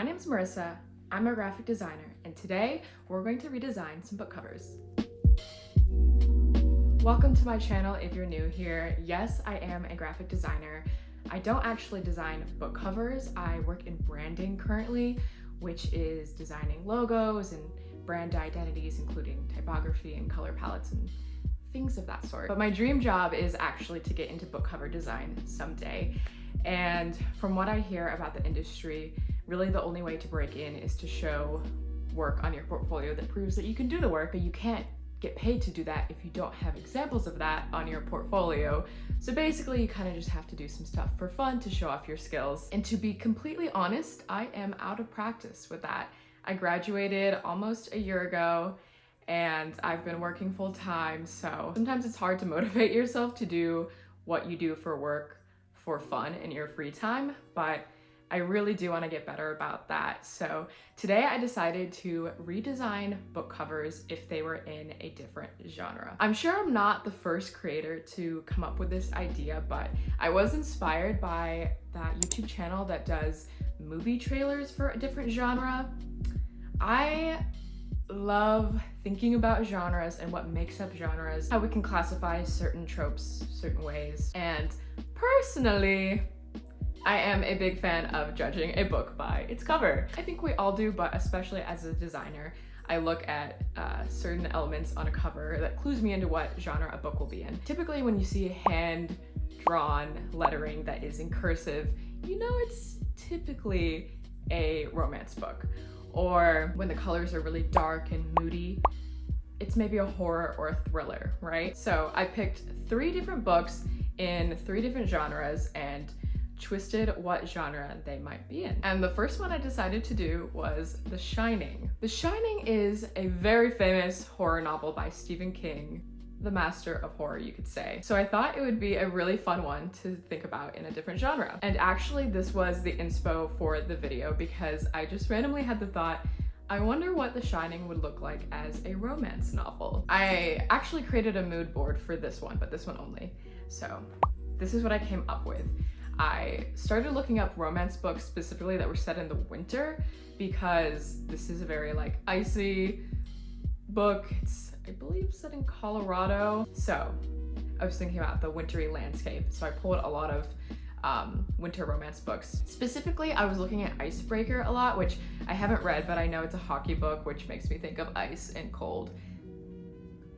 My name's Marissa, I'm a graphic designer, and today we're going to redesign some book covers. Welcome to my channel if you're new here. Yes, I am a graphic designer. I don't actually design book covers. I work in branding currently, which is designing logos and brand identities, including typography and color palettes and things of that sort. But my dream job is actually to get into book cover design someday. And from what I hear about the industry, really the only way to break in is to show work on your portfolio that proves that you can do the work, but you can't get paid to do that if you don't have examples of that on your portfolio. So basically you kind of just have to do some stuff for fun to show off your skills. And to be completely honest, I am out of practice with that. I graduated almost a year ago and I've been working full time, so sometimes it's hard to motivate yourself to do what you do for work for fun in your free time, but I really do want to get better about that. So today I decided to redesign book covers if they were in a different genre. I'm sure I'm not the first creator to come up with this idea, but I was inspired by that YouTube channel that does movie trailers for a different genre. I love thinking about genres and what makes up genres, how we can classify certain tropes certain ways, and personally, I am a big fan of judging a book by its cover. I think we all do, but especially as a designer, I look at certain elements on a cover that clues me into what genre a book will be in. Typically when you see hand-drawn lettering that is in cursive, you know it's typically a romance book. Or when the colors are really dark and moody, it's maybe a horror or a thriller, right? So I picked 3 different books in 3 different genres and twisted what genre they might be in. And the first one I decided to do was The Shining. The Shining is a very famous horror novel by Stephen King, the master of horror, you could say. So I thought it would be a really fun one to think about in a different genre. And actually this was the inspo for the video because I just randomly had the thought, I wonder what The Shining would look like as a romance novel. I actually created a mood board for this one, but this one only. So this is what I came up with. I started looking up romance books specifically that were set in the winter because this is a very like icy book. It's, I believe, set in Colorado. So I was thinking about the wintry landscape. So I pulled a lot of winter romance books. Specifically, I was looking at Icebreaker a lot, which I haven't read, but I know it's a hockey book, which makes me think of ice and cold.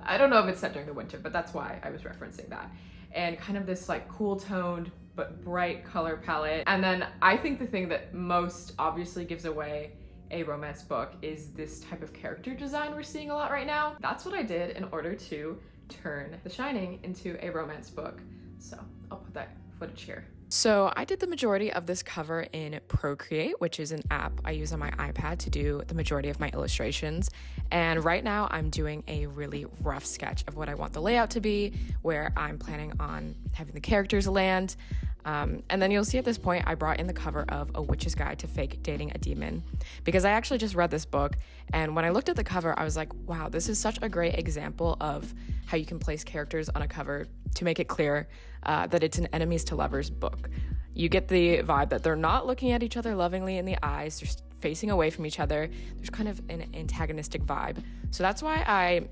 I don't know if it's set during the winter, but that's why I was referencing that. And kind of this like cool toned but bright color palette. And then I think the thing that most obviously gives away a romance book is this type of character design we're seeing a lot right now. That's what I did in order to turn The Shining into a romance book. So I'll put that footage here. So I did the majority of this cover in Procreate, which is an app I use on my iPad to do the majority of my illustrations. And right now I'm doing a really rough sketch of what I want the layout to be, where I'm planning on having the characters land. And then you'll see at this point, I brought in the cover of A Witch's Guide to Fake Dating a Demon because I actually just read this book. And when I looked at the cover, I was like, wow, this is such a great example of how you can place characters on a cover to make it clear that it's an enemies to lovers book. You get the vibe that they're not looking at each other lovingly in the eyes, they're facing away from each other. There's kind of an antagonistic vibe. So that's why I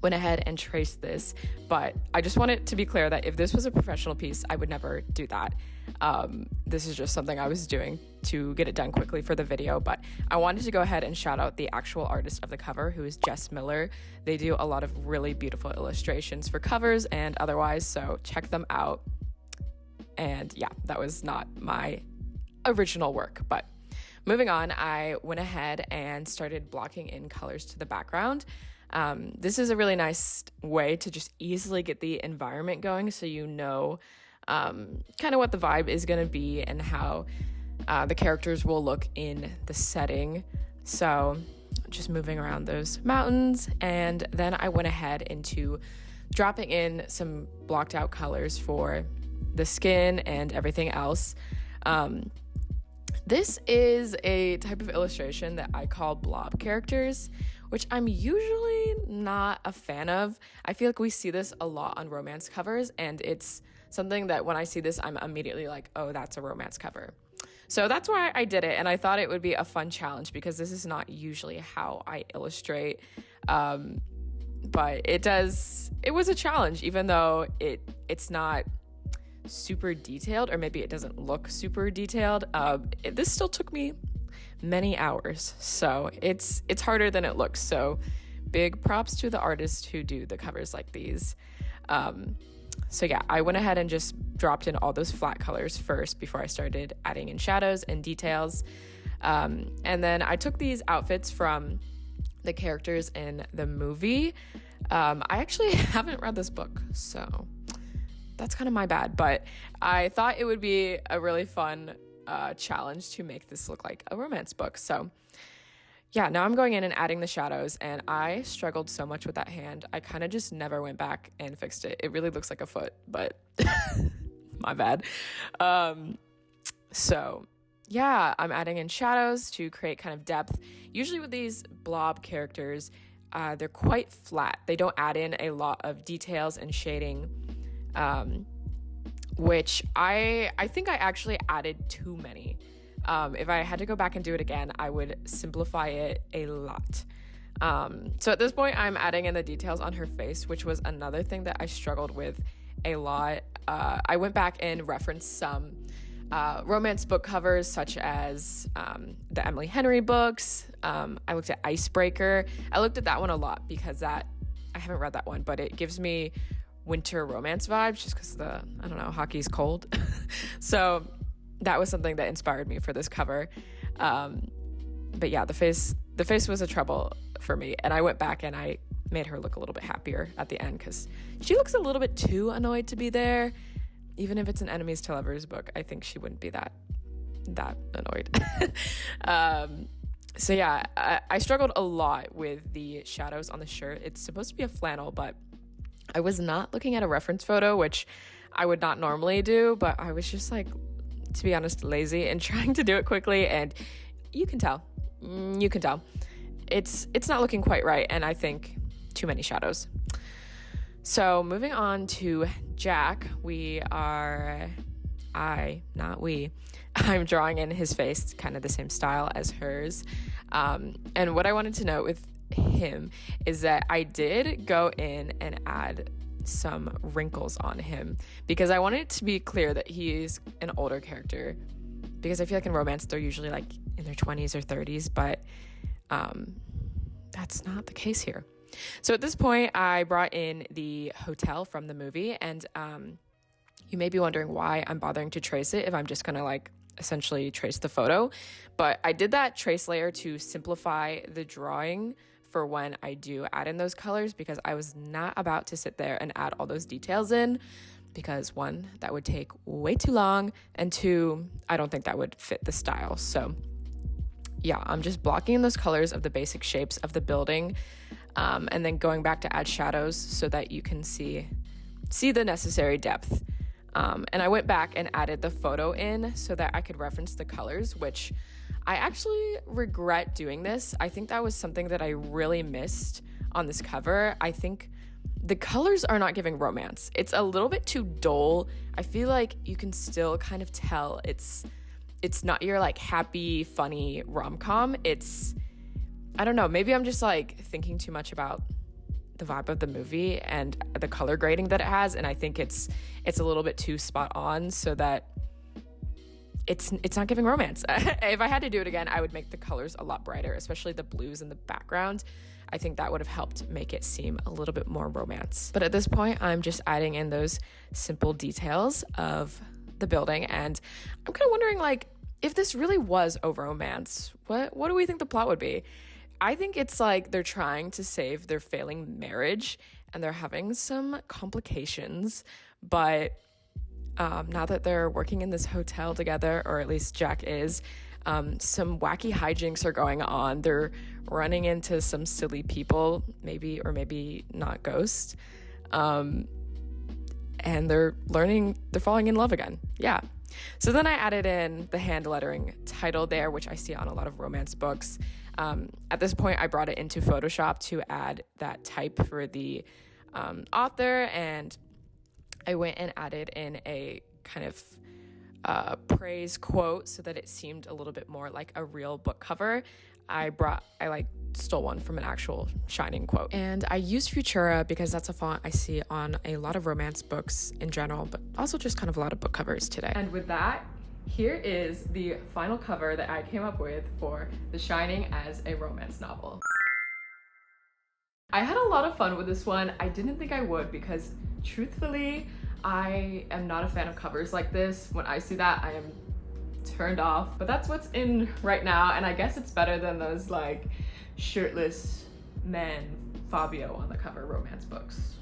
went ahead and traced this, but I just want it to be clear that if this was a professional piece, I would never do that. This is just something I was doing to get it done quickly for the video, but I wanted to go ahead and shout out the actual artist of the cover, who is Jess Miller. They do a lot of really beautiful illustrations for covers and otherwise, so check them out. And yeah, that was not my original work, but moving on, I went ahead and started blocking in colors to the background. This is a really nice way to just easily get the environment going so you know kind of what the vibe is going to be and how the characters will look in the setting. So just moving around those mountains, and then I went ahead into dropping in some blocked out colors for the skin and everything else. This is a type of illustration that I call blob characters, which I'm usually not a fan of. I feel like we see this a lot on romance covers, and it's something that when I see this, I'm immediately like, oh, that's a romance cover. So that's why I did it, and I thought it would be a fun challenge because this is not usually how I illustrate. But it was a challenge, even though it's not super detailed, or maybe it doesn't look super detailed. This still took me many hours, so it's harder than it looks. So big props to the artists who do the covers like these. So yeah, I went ahead and just dropped in all those flat colors first before I started adding in shadows and details. And then I took these outfits from the characters in the movie. I actually haven't read this book, so that's kind of my bad, but I thought it would be a really fun challenge to make this look like a romance book. So yeah, now I'm going in and adding the shadows, and I struggled so much with that hand. I kind of just never went back and fixed it. It really looks like a foot, but my bad. So yeah, I'm adding in shadows to create kind of depth. Usually with these blob characters, they're quite flat. They don't add in a lot of details and shading, which I think I actually added too many. If I had to go back and do it again, I would simplify it a lot. So at this point, I'm adding in the details on her face, which was another thing that I struggled with a lot. I went back and referenced some romance book covers, such as the Emily Henry books. I looked at Icebreaker. I looked at that one a lot because I haven't read that one, but it gives me winter romance vibes just because hockey's cold. So that was something that inspired me for this cover. But yeah, the face was a trouble for me, and I went back and I made her look a little bit happier at the end because she looks a little bit too annoyed to be there. Even if it's an enemies to lovers book, I think she wouldn't be that annoyed. So yeah, I struggled a lot with the shadows on the shirt. It's supposed to be a flannel, but I was not looking at a reference photo, which I would not normally do, but I was just like, to be honest, lazy and trying to do it quickly, and you can tell. It's not looking quite right, and I think too many shadows. So moving on to Jack, I'm drawing in his face, kind of the same style as hers. And what I wanted to note with him is that I did go in and add some wrinkles on him because I wanted it to be clear that he's an older character, because I feel like in romance they're usually like in their 20s or 30s, but that's not the case here. So at this point, I brought in the hotel from the movie, and you may be wondering why I'm bothering to trace it if I'm just gonna like essentially trace the photo. But I did that trace layer to simplify the drawing for when I do add in those colors, because I was not about to sit there and add all those details in, because one, that would take way too long, and two, I don't think that would fit the style. So yeah, I'm just blocking in those colors of the basic shapes of the building, and then going back to add shadows so that you can see the necessary depth. And I went back and added the photo in so that I could reference the colors, which I actually regret doing this. I think that was something that I really missed on this cover. I think the colors are not giving romance. It's a little bit too dull. I feel like you can still kind of tell it's not your like happy, funny rom-com. I don't know, maybe I'm just like thinking too much about the vibe of the movie and the color grading that it has, and I think it's a little bit too spot on so that it's not giving romance. If I had to do it again, I would make the colors a lot brighter, especially the blues in the background. I think that would have helped make it seem a little bit more romance. But at this point, I'm just adding in those simple details of the building, and I'm kind of wondering, like, if this really was a romance, what do we think the plot would be? I think it's like they're trying to save their failing marriage and they're having some complications, but now that they're working in this hotel together, or at least Jack is, some wacky hijinks are going on. They're running into some silly people, maybe or maybe not ghosts, and they're falling in love again. Yeah. So then I added in the hand lettering title there, which I see on a lot of romance books. At this point, I brought it into Photoshop to add that type for the author, and I went and added in a kind of praise quote so that it seemed a little bit more like a real book cover. I stole one from an actual Shining quote. And I used Futura because that's a font I see on a lot of romance books in general, but also just kind of a lot of book covers today. And with that, here is the final cover that I came up with for The Shining as a romance novel. I had a lot of fun with this one. I didn't think I would because truthfully, I am not a fan of covers like this. When I see that, I am turned off, but that's what's in right now, and I guess it's better than those like shirtless men Fabio on the cover romance books,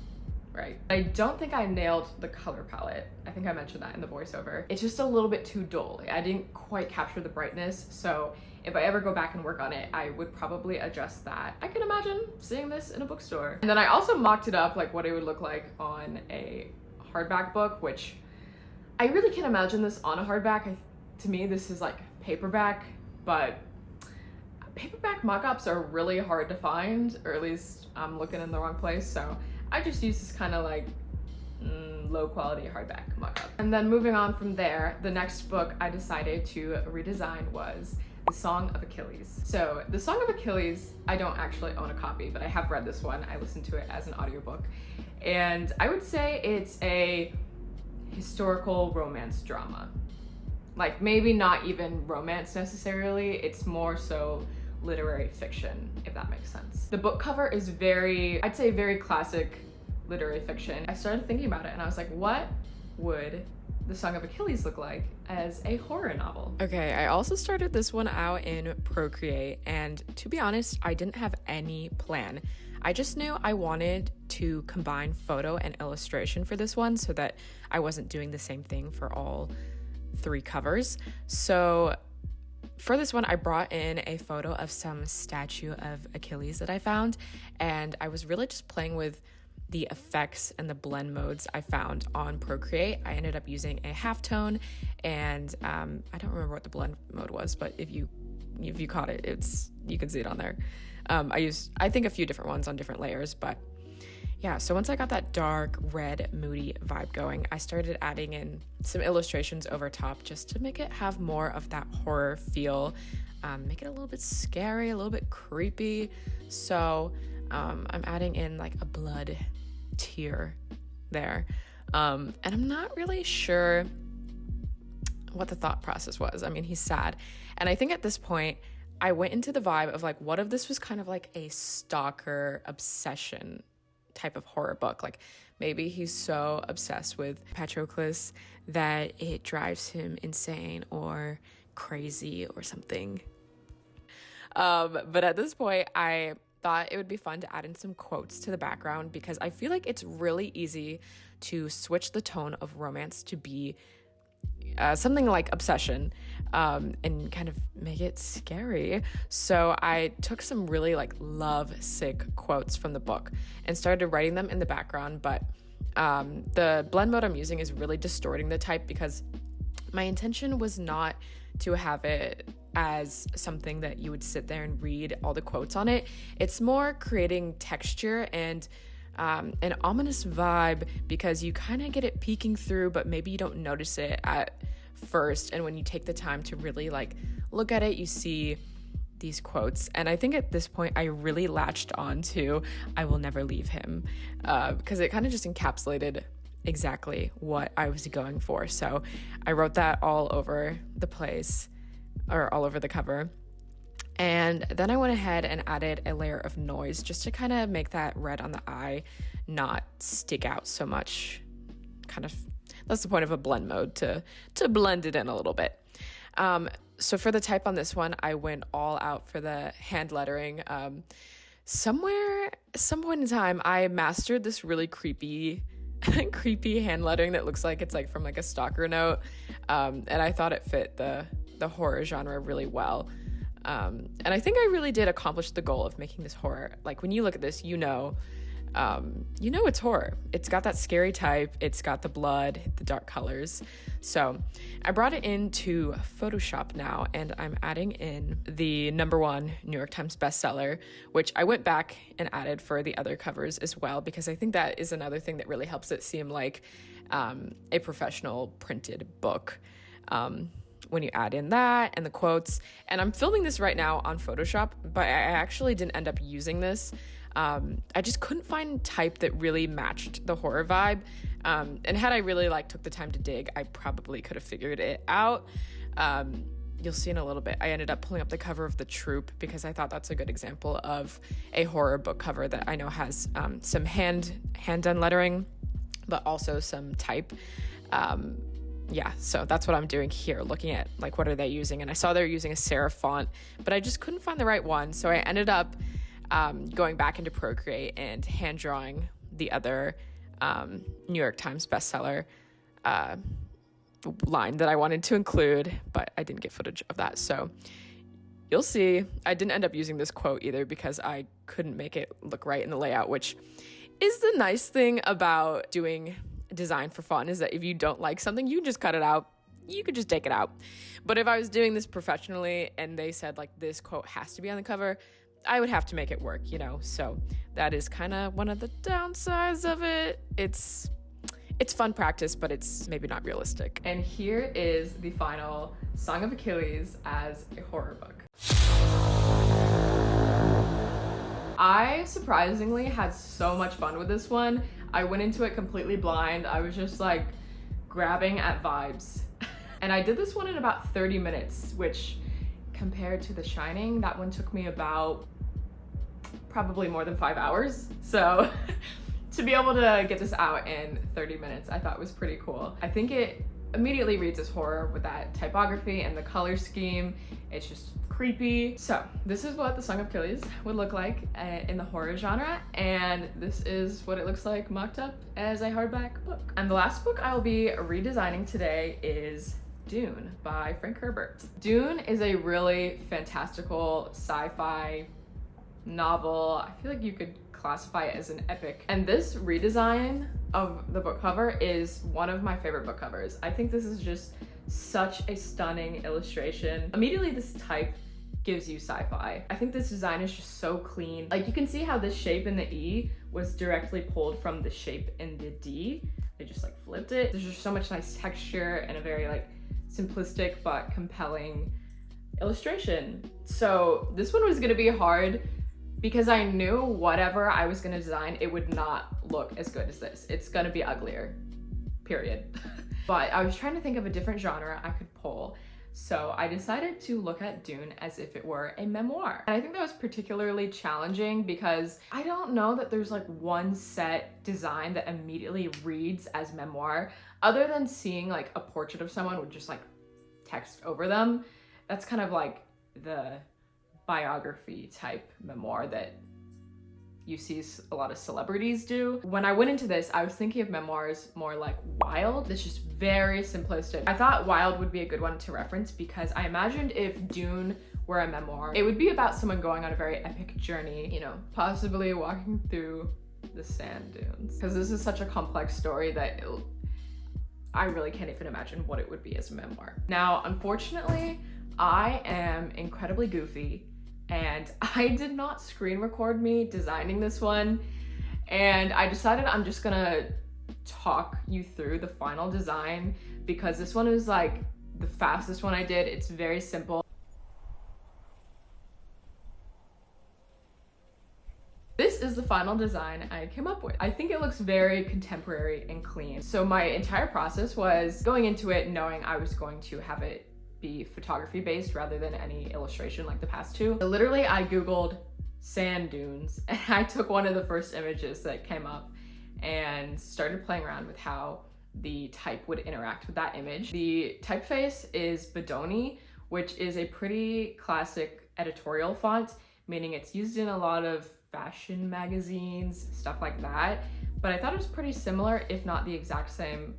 right? I don't think I nailed the color palette. I think I mentioned that in the voiceover. It's just a little bit too dull. I didn't quite capture the brightness, so if I ever go back and work on it, I would probably adjust that. I can imagine seeing this in a bookstore. And then I also mocked it up like what it would look like on a hardback book, which I really can't imagine this on a hardback. To me, this is like paperback, but paperback mock-ups are really hard to find, or at least I'm looking in the wrong place, so I just use this kind of like low quality hardback mock-up. And then moving on from there, the next book I decided to redesign was The Song of Achilles. So The Song of Achilles, I don't actually own a copy, but I have read this one. I listened to it as an audiobook, and I would say it's a historical romance drama. Like maybe not even romance necessarily, it's more so literary fiction, if that makes sense. The book cover is I'd say very classic literary fiction. I started thinking about it and I was like, what would The Song of Achilles look like as a horror novel? Okay, I also started this one out in Procreate, and to be honest, I didn't have any plan. I just knew I wanted to combine photo and illustration for this one so that I wasn't doing the same thing for all 3 covers. So for this one, I brought in a photo of some statue of Achilles that I found, and I was really just playing with the effects and the blend modes I found on Procreate. I ended up using a halftone, and I don't remember what the blend mode was, but if you caught it, you can see it on there. I used, I think, a few different ones on different layers, but yeah, so once I got that dark, red, moody vibe going, I started adding in some illustrations over top just to make it have more of that horror feel, make it a little bit scary, a little bit creepy. So I'm adding in like a blood tear there. And I'm not really sure what the thought process was. I mean, he's sad. And I think at this point, I went into the vibe of like, what if this was kind of like a stalker obsession type of horror book? Like maybe he's so obsessed with Patroclus that it drives him insane or crazy or something. But at this point, I thought it would be fun to add in some quotes to the background because I feel like it's really easy to switch the tone of romance to be something like obsession, and kind of make it scary. So I took some really like love-sick quotes from the book and started writing them in the background, but the blend mode I'm using is really distorting the type because my intention was not to have it as something that you would sit there and read all the quotes on it. It's more creating texture and an ominous vibe because you kind of get it peeking through, but maybe you don't notice it at first. And when you take the time to really like look at it, you see these quotes. And I think at this point, I really latched on to "I will never leave him" because it kind of just encapsulated exactly what I was going for. So I wrote that all over the place, or all over the cover. And then I went ahead and added a layer of noise just to kind of make that red on the eye not stick out so much. Kind of, that's the point of a blend mode, to blend it in a little bit. So for the type on this one, I went all out for the hand lettering. Some point in time, I mastered this really creepy hand lettering that looks like it's like from like a stalker note. And I thought it fit the horror genre really well. And I think I really did accomplish the goal of making this horror. Like when you look at this, you know it's horror. It's got that scary type. It's got the blood, the dark colors. So I brought it into Photoshop now, and I'm adding in the #1 New York Times bestseller, which I went back and added for the other covers as well, because I think that is another thing that really helps it seem like a professional printed book. when you add in that and the quotes. And I'm filming this right now on Photoshop, but I actually didn't end up using this. I just couldn't find type that really matched the horror vibe. And had I really took the time to dig, I probably could have figured it out. You'll see in a little bit. I ended up pulling up the cover of The Troop because I thought that's a good example of a horror book cover that I know has some hand-done lettering, but also some type. Yeah, so that's what I'm doing here, looking at what are they using. And I saw they're using a serif font, but I just couldn't find the right one. So I ended up going back into Procreate and hand drawing the other New York Times bestseller line that I wanted to include, but I didn't get footage of that. So you'll see. I didn't end up using this quote either because I couldn't make it look right in the layout, which is the nice thing about doing design for fun, is that if you don't like something, you can just cut it out. You could just take it out. But if I was doing this professionally and they said this quote has to be on the cover, I would have to make it work, So that is kind of one of the downsides of it. It's fun practice, but it's maybe not realistic. And here is the final Song of Achilles as a horror book. I surprisingly had so much fun with this one. I went into it completely blind. I was just grabbing at vibes. And I did this one in about 30 minutes, which compared to The Shining, that one took me about probably more than 5 hours. So to be able to get this out in 30 minutes, I thought was pretty cool. I think it immediately reads as horror with that typography and the color scheme. It's just creepy. So this is what the Song of Achilles would look like in the horror genre, and this is what it looks like mocked up as a hardback book. And the last book I will be redesigning today is Dune by Frank Herbert. Dune is a really fantastical sci-fi novel. I feel like you could classify it as an epic. And this redesign of the book cover is one of my favorite book covers. I think this is just such a stunning illustration. Immediately this type gives you sci-fi. I think this design is just so clean. You can see how this shape in the E was directly pulled from the shape in the D. They just flipped it. There's just so much nice texture and a very simplistic but compelling illustration. So this one was gonna be hard because I knew whatever I was gonna design, it would not look as good as this. It's gonna be uglier, period. But I was trying to think of a different genre I could pull. So I decided to look at Dune as if it were a memoir. And I think that was particularly challenging because I don't know that there's one set design that immediately reads as memoir, other than seeing a portrait of someone with just text over them. That's kind of the biography type memoir that you see a lot of celebrities do. When I went into this, I was thinking of memoirs more like Wild. It's just very simplistic. I thought Wild would be a good one to reference because I imagined if Dune were a memoir, it would be about someone going on a very epic journey, possibly walking through the sand dunes. Because this is such a complex story that I really can't even imagine what it would be as a memoir. Now, unfortunately, I am incredibly goofy and I did not screen record me designing this one. And I decided I'm just gonna talk you through the final design because this one is the fastest one I did. It's very simple. This is the final design I came up with. I think it looks very contemporary and clean. So my entire process was going into it knowing I was going to have it be photography based rather than any illustration like the past two. So literally I Googled sand dunes and I took one of the first images that came up and started playing around with how the type would interact with that image. The typeface is Bodoni, which is a pretty classic editorial font, meaning it's used in a lot of fashion magazines, stuff like that. But I thought it was pretty similar, if not the exact same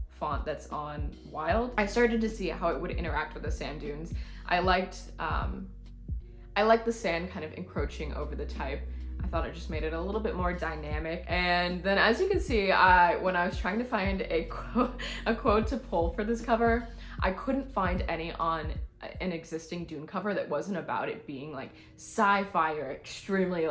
font that's on Wild. I started to see how it would interact with the sand dunes. I liked the sand kind of encroaching over the type. I thought it just made it a little bit more dynamic. And then as you can see, when I was trying to find a quote to pull for this cover, I couldn't find any on an existing Dune cover that wasn't about it being sci-fi or extremely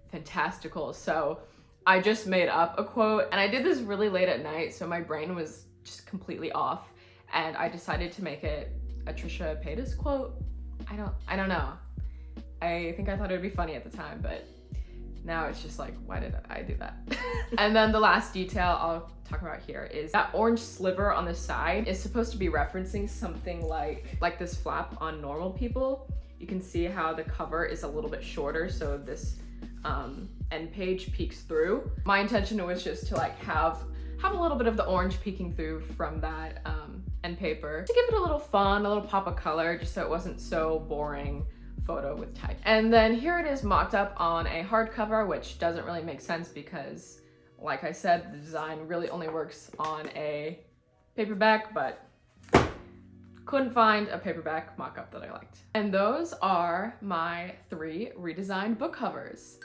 fantastical. So I just made up a quote and I did this really late at night, so my brain was just completely off and I decided to make it a Trisha Paytas quote. I don't know. I think I thought it would be funny at the time, but now it's just like, why did I do that? And then the last detail I'll talk about here is that orange sliver on the side is supposed to be referencing something like this flap on normal people. You can see how the cover is a little bit shorter, so this end page peeks through. My intention was just to like have a little bit of the orange peeking through from that end paper to give it a little fun, a little pop of color, just so it wasn't so boring photo with type. And then here it is mocked up on a hardcover, which doesn't really make sense because, like I said, the design really only works on a paperback, but couldn't find a paperback mock-up that I liked. And those are my 3 redesigned book covers.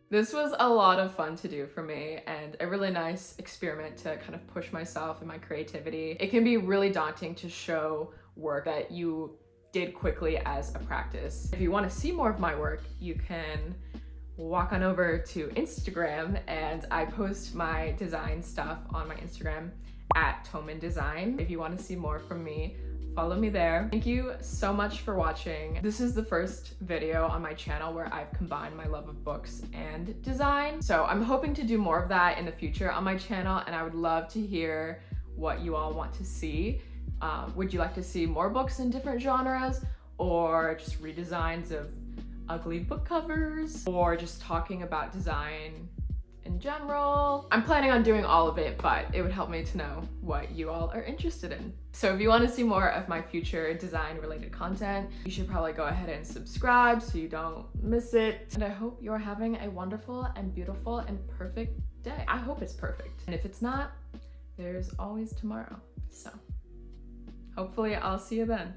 This was a lot of fun to do for me and a really nice experiment to kind of push myself and my creativity. It can be really daunting to show work that you did quickly as a practice. If you want to see more of my work, you can walk on over to Instagram, and I post my design stuff on my Instagram at @tomandesign. If you want to see more from me, follow me there. Thank you so much for watching. This is the first video on my channel where I've combined my love of books and design. So I'm hoping to do more of that in the future on my channel, and I would love to hear what you all want to see. Would you like to see more books in different genres, or just redesigns of ugly book covers, or just talking about design in general? I'm planning on doing all of it, but it would help me to know what you all are interested in. So if you want to see more of my future design related content, you should probably go ahead and subscribe so you don't miss it. And I hope you're having a wonderful and beautiful and perfect day. I hope it's perfect. And if it's not, there's always tomorrow. So hopefully I'll see you then.